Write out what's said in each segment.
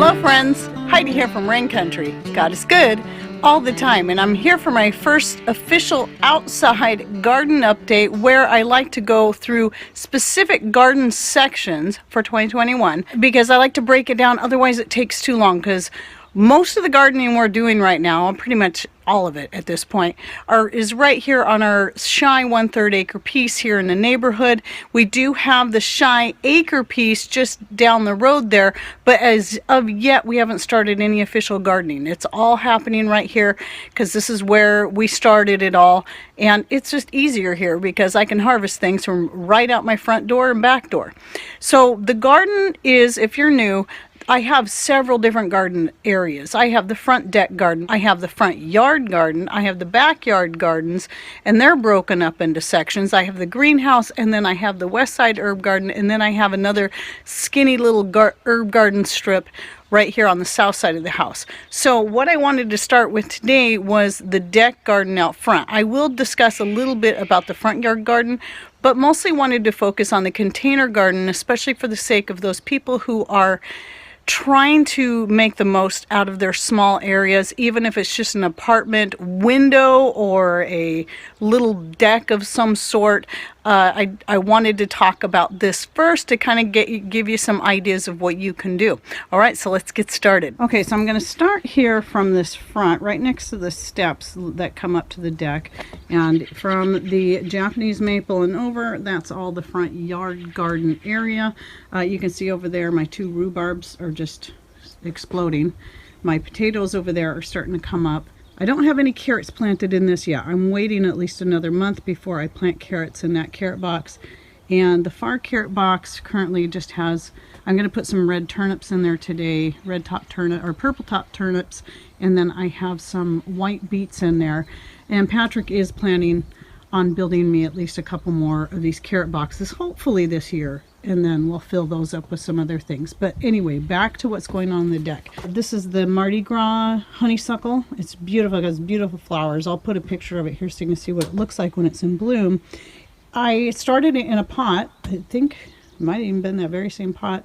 Hello friends, Heidi here from Rain Country. God is good all the time, and I'm here for my first official outside garden update where I like to go through specific garden sections for 2021 because I like to break it down, otherwise it takes too long, because most of the gardening we're doing right now, pretty much all of it at this point, is right here on our shy 1/3 acre piece here in the neighborhood. We do have the shy acre piece just down the road there, but as of yet we haven't started any official gardening. It's all happening right here because this is where we started it all, and it's just easier here because I can harvest things from right out my front door and back door. So the garden is, if you're new, I have several different garden areas. I have the front deck garden, I have the front yard garden, I have the backyard gardens, and they're broken up into sections. I have the greenhouse, and then I have the west side herb garden, and then I have another skinny little herb garden strip right here on the south side of the house. So what I wanted to start with today was the deck garden out front. I will discuss a little bit about the front yard garden, but mostly wanted to focus on the container garden, especially for the sake of those people who are trying to make the most out of their small areas, even if it's just an apartment window or a little deck of some sort. I wanted to talk about this first to kind of give you some ideas of what you can do. All right, so let's get started. Okay, so I'm going to start here from this front, right next to the steps that come up to the deck. And from the Japanese maple and over, that's all the front yard garden area. You can see over there my two rhubarbs are just exploding. My potatoes over there are starting to come up. I don't have any carrots planted in this yet. I'm waiting at least another month before I plant carrots in that carrot box. And the far carrot box currently just has, I'm going to put some red turnips in there today, red top turnip or purple top turnips, and then I have some white beets in there. And Patrick is planning on building me at least a couple more of these carrot boxes, hopefully this year, and then we'll fill those up with some other things. But anyway, back to what's going on the deck. This is the Mardi Gras honeysuckle. It's beautiful. It has beautiful flowers. I'll put a picture of it here so you can see what it looks like when it's in bloom. I started it in a pot. I think it might have even been that very same pot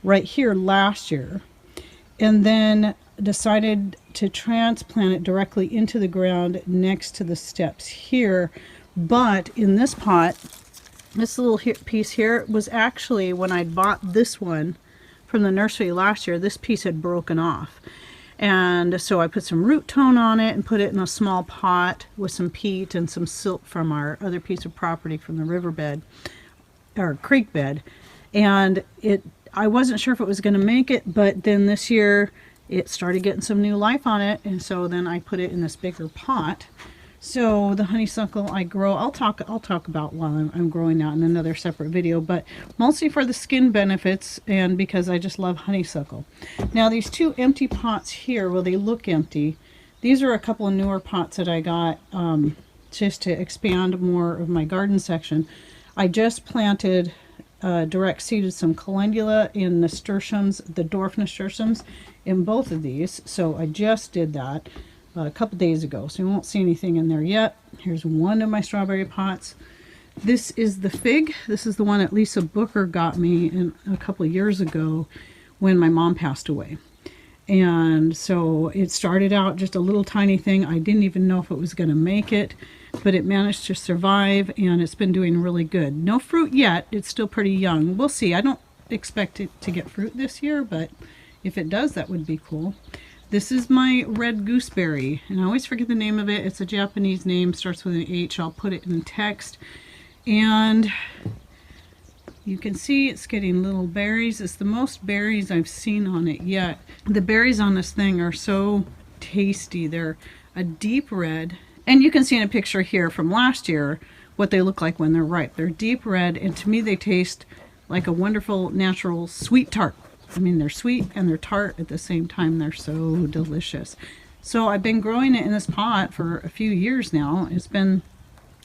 right here last year, and then decided to transplant it directly into the ground next to the steps here. But in this pot, this little piece here was actually, when I bought this one from the nursery last year, this piece had broken off. And so I put some root tone on it and put it in a small pot with some peat and some silt from our other piece of property from the riverbed, or creek bed. And I wasn't sure if it was going to make it, but then this year it started getting some new life on it. And so then I put it in this bigger pot. So the honeysuckle I grow, I'll talk about while I'm growing that in another separate video, but mostly for the skin benefits and because I just love honeysuckle. Now these two empty pots here, well, they look empty. These are a couple of newer pots that I got just to expand more of my garden section. I just planted, direct seeded some calendula in nasturtiums, the dwarf nasturtiums, in both of these. So I just did that a couple days ago, so you won't see anything in there yet. Here's one of my strawberry pots. This is the fig. This is the one that Lisa Booker got me a couple of years ago when my mom passed away. And so it started out just a little tiny thing. I didn't even know if it was going to make it, but it managed to survive, and it's been doing really good. No fruit yet. It's still pretty young. We'll see. I don't expect it to get fruit this year, but if it does, that would be cool. This is my red gooseberry, and I always forget the name of it. It's a Japanese name, starts with an H. I'll put it in text. And you can see it's getting little berries. It's the most berries I've seen on it yet. The berries on this thing are so tasty. They're a deep red. And you can see in a picture here from last year what they look like when they're ripe. They're deep red, and to me they taste like a wonderful natural sweet tart. I mean, they're sweet and they're tart at the same time. They're so delicious. So I've been growing it in this pot for a few years now. It's been,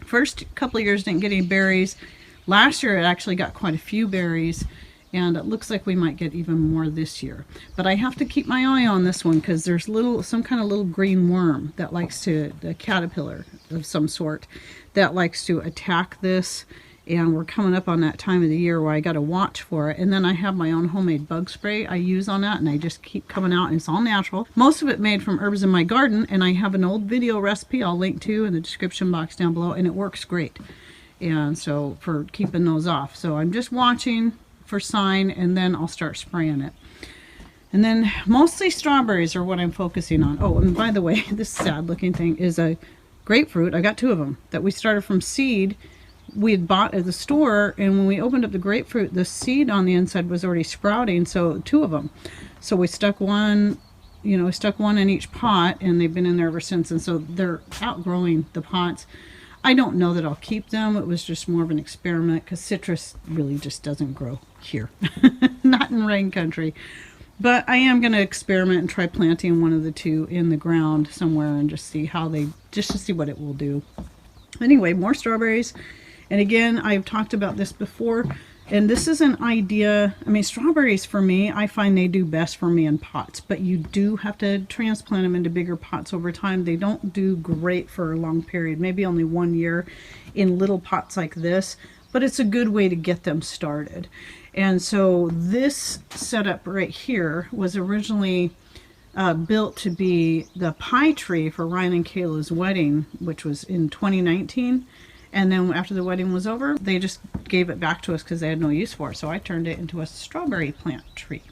first couple of years didn't get any berries. Last year it actually got quite a few berries, and it looks like we might get even more this year. But I have to keep my eye on this one because there's some kind of little green worm that likes to, a caterpillar of some sort, that likes to attack this And we're coming up on that time of the year where I got to watch for it. And then I have my own homemade bug spray I use on that, and I just keep coming out, and it's all natural. Most of it made from herbs in my garden, and I have an old video recipe I'll link to in the description box down below, and it works great. And so for keeping those off. So I'm just watching for sign, and then I'll start spraying it. And then mostly strawberries are what I'm focusing on. Oh, and by the way, this sad looking thing is a grapefruit. I got 2 of them that we started from seed. We had bought at the store, and when we opened up the grapefruit, the seed on the inside was already sprouting, so 2 of them. So we stuck one, you know, stuck one in each pot, and they've been in there ever since, and so they're outgrowing the pots. I don't know that I'll keep them. It was just more of an experiment, because citrus really just doesn't grow here. Not in rain country. But I am going to experiment and try planting one of the 2 in the ground somewhere and just see how they, just to see what it will do. Anyway, more strawberries. And again, I've talked about this before, and this is an idea. I mean, strawberries for me, I find they do best for me in pots, but you do have to transplant them into bigger pots over time. They don't do great for a long period, maybe only 1 year in little pots like this, but it's a good way to get them started. And so this setup right here was originally built to be the pie tree for Ryan and Kayla's wedding, which was in 2019. And then after the wedding was over, they just gave it back to us because they had no use for it. So I turned it into a strawberry plant tree.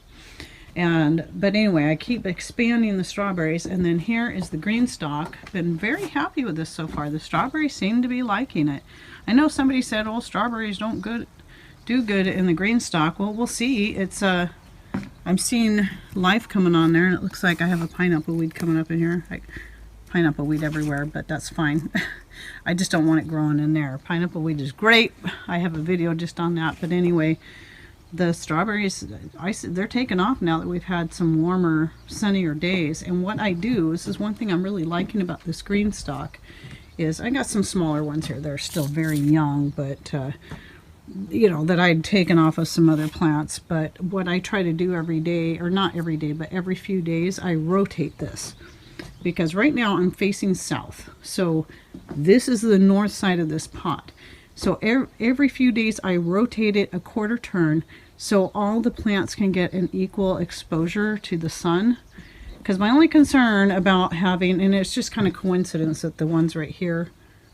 But anyway, I keep expanding the strawberries. And then here is the green stalk. Been very happy with this so far. The strawberries seem to be liking it. I know somebody said, oh, strawberries don't do good in the green stalk. Well, we'll see. It's I'm seeing life coming on there, and it looks like I have a pineapple weed coming up in here. Pineapple weed everywhere, but that's fine. I just don't want it growing in there. Pineapple weed is great. I have a video just on that. But anyway, the strawberries, they're taking off now that we've had some warmer, sunnier days. And what I do, this is one thing I'm really liking about this green stalk, is I got some smaller ones here. They're still very young, but you know, that I'd taken off of some other plants. But what I try to do every day, or not every day, but every few days, I rotate this. Because right now I'm facing south. So this is the north side of this pot. So every few days I rotate it a quarter turn so all the plants can get an equal exposure to the sun. Because my only concern about having, and it's just kind of coincidence that the ones right here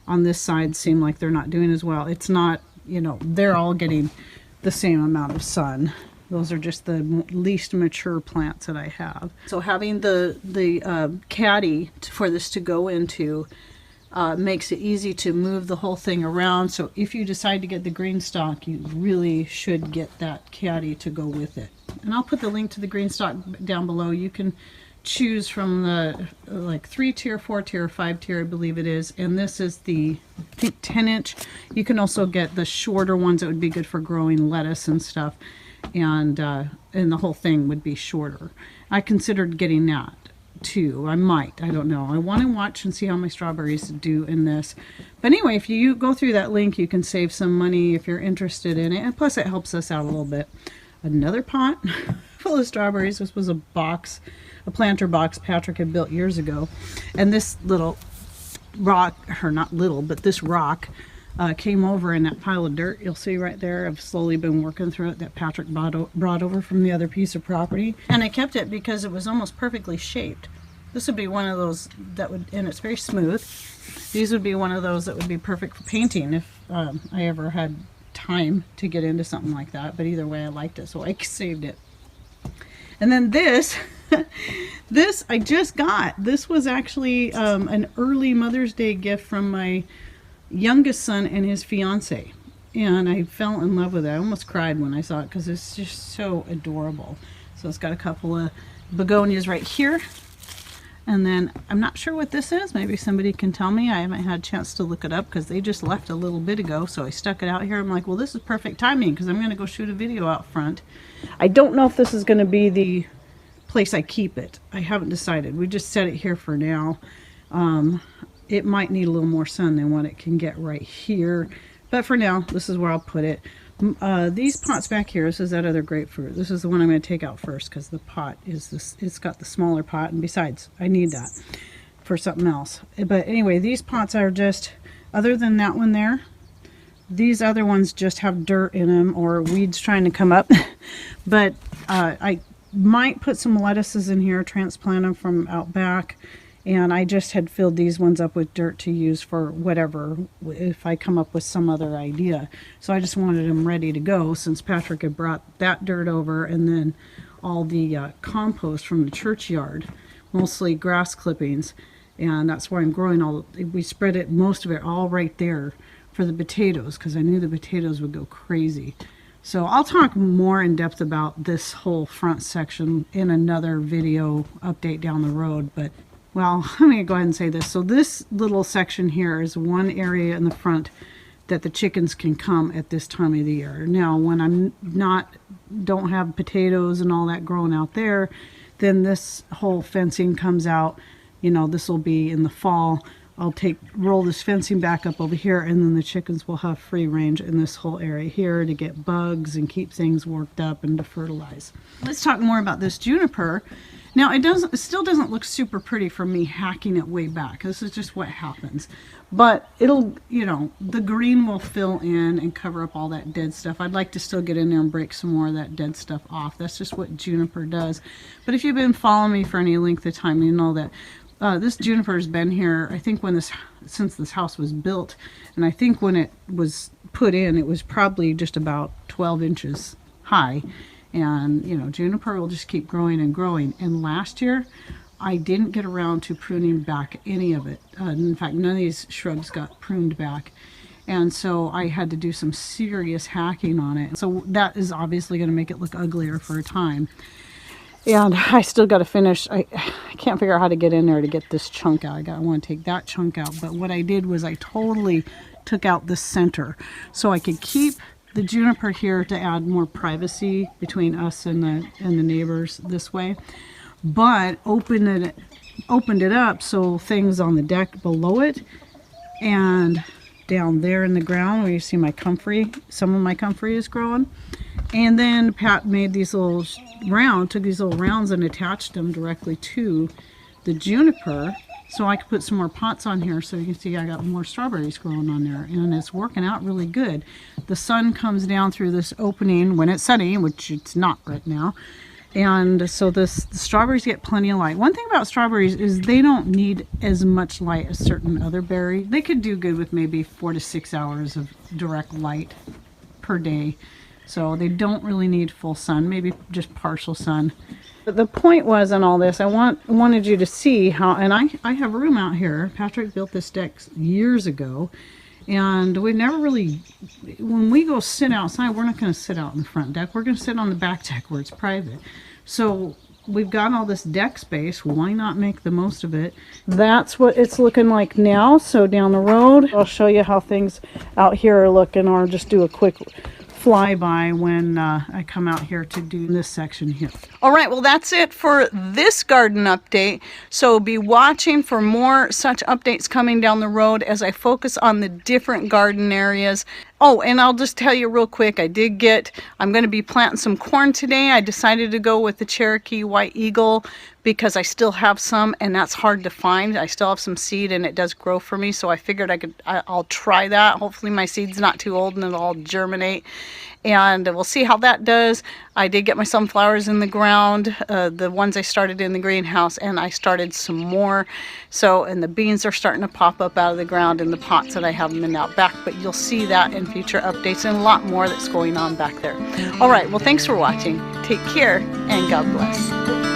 on this side seem like they're not doing as well. It's not, you know, they're all getting the same amount of sun. Those are just the least mature plants that I have. So having the caddy for this to go into makes it easy to move the whole thing around. So if you decide to get the green stalk, you really should get that caddy to go with it. And I'll put the link to the green stalk down below. You can choose from the like 3-tier, 4-tier, 5-tier, I believe it is. And this is the, I think, 10-inch. You can also get the shorter ones that would be good for growing lettuce and stuff. And the whole thing would be shorter. I considered getting that too. I might, I don't know. I want to watch and see how my strawberries do in this. But anyway, if you go through that link, you can save some money if you're interested in it. And plus it helps us out a little bit. Another pot full of strawberries. This was a box, a planter box Patrick had built years ago. And this little rock, or not little, but this rock came over in that pile of dirt you'll see right there. I've slowly been working through it, that Patrick brought over from the other piece of property. And I kept it because it was almost perfectly shaped. This would be one of those that would, and it's very smooth. These would be one of those that would be perfect for painting if I ever had time to get into something like that. But either way, I liked it, so I saved it. And then this, this I just got. This was actually an early Mother's Day gift from my youngest son and his fiance, and I fell in love with it. I almost cried when I saw it because it's just so adorable. So it's got a couple of begonias right here, and then I'm not sure what this is. Maybe somebody can tell me. I haven't had a chance to look it up because they just left a little bit ago, so I stuck it out here. I'm like, well, this is perfect timing because I'm going to go shoot a video out front. I don't know if this is going to be the place I keep it. I haven't decided. We just set it here for now. It might need a little more sun than what it can get right here. But for now, this is where I'll put it. These pots back here, this is that other grapefruit. This is the one I'm going to take out first because the pot is this. It's got the smaller pot, and besides, I need that for something else. But anyway, these pots are just, other than that one there, These other ones just have dirt in them or weeds trying to come up. But I might put some lettuces in here, transplant them from out back. And I just had filled these ones up with dirt to use for whatever, if I come up with some other idea. So I just wanted them ready to go since Patrick had brought that dirt over, and then all the compost from the churchyard, mostly grass clippings. And that's why I'm growing we spread it, most of it all right there for the potatoes, because I knew the potatoes would go crazy. So I'll talk more in depth about this whole front section in another video update down the road. But well, I'm going to go ahead and say this. So this little section here is one area in the front that the chickens can come at this time of the year. Now, when I'm don't have potatoes and all that growing out there, then this whole fencing comes out. You know, this will be in the fall. I'll roll this fencing back up over here, and then the chickens will have free range in this whole area here to get bugs and keep things worked up and to fertilize. Let's talk more about this juniper. Now it still doesn't look super pretty from me hacking it way back. This is just what happens. But it'll, you know, the green will fill in and cover up all that dead stuff. I'd like to still get in there and break some more of that dead stuff off. That's just what juniper does. But if you've been following me for any length of time, you know that this juniper has been here, I think, since this house was built. And I think when it was put in, it was probably just about 12 inches high. And, you know, juniper will just keep growing and growing. And last year, I didn't get around to pruning back any of it. In fact, none of these shrubs got pruned back. And so I had to do some serious hacking on it. So that is obviously going to make it look uglier for a time. And I still got to finish. I can't figure out how to get in there to get this chunk out. I want to take that chunk out. But what I did was I totally took out the center so I could keep the juniper here to add more privacy between us and the neighbors this way, but opened it up so things on the deck below it and down there in the ground where you see my comfrey, some of my comfrey is growing. And then Pat made these little took these little rounds and attached them directly to the juniper, so I could put some more pots on here. So you can see I got more strawberries growing on there, and it's working out really good. The sun comes down through this opening when it's sunny, which it's not right now, and so the strawberries get plenty of light. One thing about strawberries is they don't need as much light as certain other berries. They could do good with maybe 4 to 6 hours of direct light per day, so they don't really need full sun, maybe just partial sun. But the point was in all this, I wanted you to see how, and I have room out here. Patrick built this deck years ago, and we never really, when we go sit outside, we're not going to sit out in the front deck. We're going to sit on the back deck where it's private. So we've got all this deck space. Why not make the most of it? That's what it's looking like now. So down the road, I'll show you how things out here are looking, or just do a quick flyby when I come out here to do this section here. All right, well, that's it for this garden update. So be watching for more such updates coming down the road as I focus on the different garden areas. Oh, and I'll just tell you real quick, I'm going to be planting some corn today. I decided to go with the Cherokee White Eagle because I still have some, and that's hard to find. I still have some seed, and it does grow for me, so I figured I'll try that. Hopefully my seed's not too old and it'll all germinate, and we'll see how that does. I did get my sunflowers in the ground, the ones I started in the greenhouse, and I started some more. So, and the beans are starting to pop up out of the ground in the pots that I have them in out back, but you'll see that in future updates and a lot more that's going on back there. All right, well, thanks for watching. Take care, and God bless.